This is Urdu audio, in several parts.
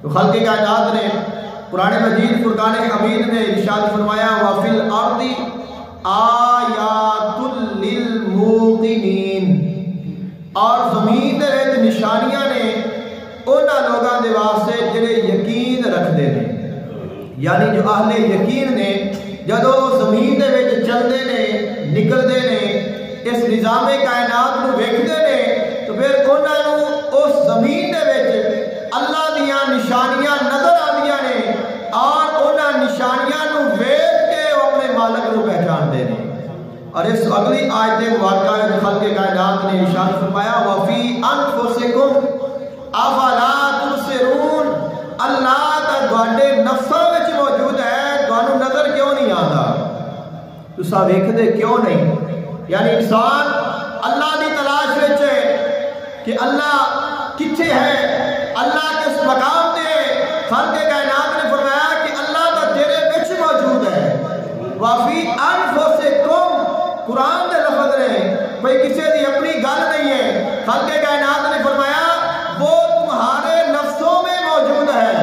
تو خلق کائنات نے قرآن مجید فرقان حمید میں ارشاد فرمایا وَفِي الْأَرْضِ آیَاتٌ لِلْمُوقِنِينَ، اور زمین دے وچ نشانیاں نے انہاں لوگاں دے واسطے جڑے یقین رکھدے نے، یعنی جو اہل یقین نے جدو زمین دے وچ چلدے نے نکلدے نے اس نظام کائنات نو ویکھدے نے تو پھر انہاں نو اس زمین دے وچ اللہ دیاں نشانیاں نظر آندیاں نے اور انہاں نشانیاں نو ویکھ کے اپنے مالک نو پہچاندے نے۔ اور اس اگلی آیت مبارکہ میں خلق کائنات نے ارشاد فرمایا وَفِي أَنفُسِكُمْ أَفَلَا تُبْصِرُونَ، اللہ تا تواڈے نفساں وچ موجود ہے، تانوں نظر کیوں نہیں آندا؟ تساں ویکھدے کیوں نہیں؟ یعنی انسان اللہ دی تلاش وچ ہے کہ اللہ کتھے ہے، اللہ کس مقام تے ہے۔ خالق کائنات نے فرمایا کہ اللہ تا تیرے وچ موجود ہے۔ وَفِي أَنفُسِكُمْ قرآن دے لفظ نے، کوئی کسی دی اپنی گل نہیں ہے۔ خالق کائنات نے فرمایا وہ تمہارے نفسوں میں موجود ہے۔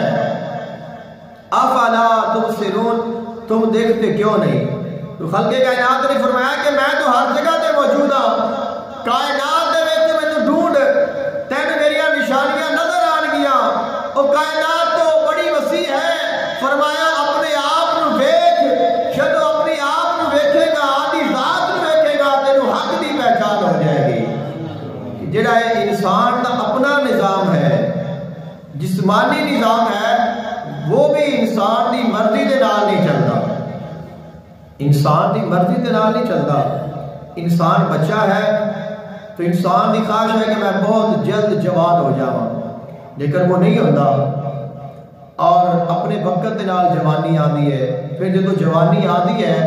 افلا تبصرون، تم دیکھتے کیوں نہیں؟ تو خلق کائنات نے فرمایا کہ میں تو ہر جگہ تے موجود ہوں، کائنات دے وچ مینوں ڈھونڈ، تین میری نشانیاں نظر آن گیاں۔ او کائنات تو بڑی وسیع ہے، فرمایا اپنے آپ نو ویکھ، جدوں اپنے آپ نو ویکھے گا، آدھی ذات نو ویکھے گا، تینوں حق دی پہچان ہو جائے گی۔ جڑا انسان دا اپنا نظام ہے، جسمانی نظام ہے، وہ بھی انسان دی مرضی دے نال نہیں چلتا، انسان دی مرضی دے نال نہیں چلتا۔ انسان بچہ ہے تو انسان دی خواہش ہے کہ میں بہت جلد جوان ہو جاواں، لیکن وہ نہیں ہوتا، اور اپنے وقت دے نال جوانی آتی ہے۔ پھر جدو جوانی آتی ہے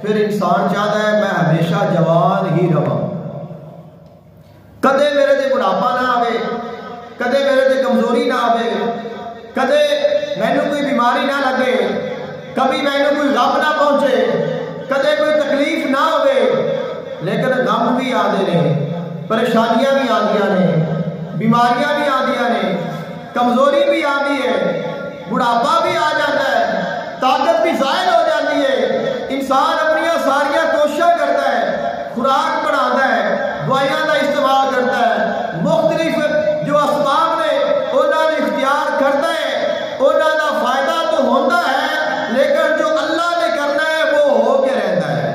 پھر انسان چاہتا ہے میں ہمیشہ جوان ہی رہاں، کدے میرے تے بڑھاپا نہ آوے، کدے میرے تے کمزوری نہ آوے، کدے مینوں کوئی بیماری نہ لگے، کبھی مینوں کوئی غم نہ پہنچے، کدے کوئی تکلیف نہ ہوئے۔ لیکن غم بھی آدھے نے، پریشانیاں بھی آدیاں نے، بیماریاں بھی آدیاں نے، کمزوری بھی آدھی ہے، بڑھاپا بھی آ جاتا ہے، طاقت بھی ظاہر ہو جاتی ہے۔ انسان اپنی ساریاں کوششیں کرتا ہے، خوراک بڑھاتا ہے، دوائیاں کا استعمال کرتا ہے، مختلف جو اسباب نے انہوں نے اختیار کرتا ہے، انہوں کا فائدہ تو ہوتا ہے، لیکن جو اللہ نے کرنا ہے وہ ہو کے رہتا ہے۔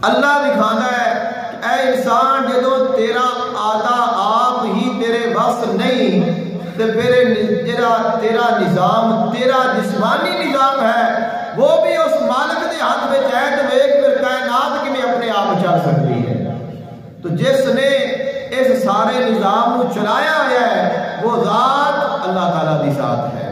اللہ دکھانا ہے کہ اے انسان جدو تیرا آدھا آپ ہی تیرے بس نہیں تو پھر تیرا نظام، تیرا جسمانی نظام ہے وہ بھی اس مالک دے ہاتھ میں ہے، تو ایک پھر کائنات کی میں اپنے آپ چل سکتی ہے۔ تو جس نے اس سارے نظام کو چلایا ہوا ہے وہ ذات اللہ تعالیٰ دی ذات ہے۔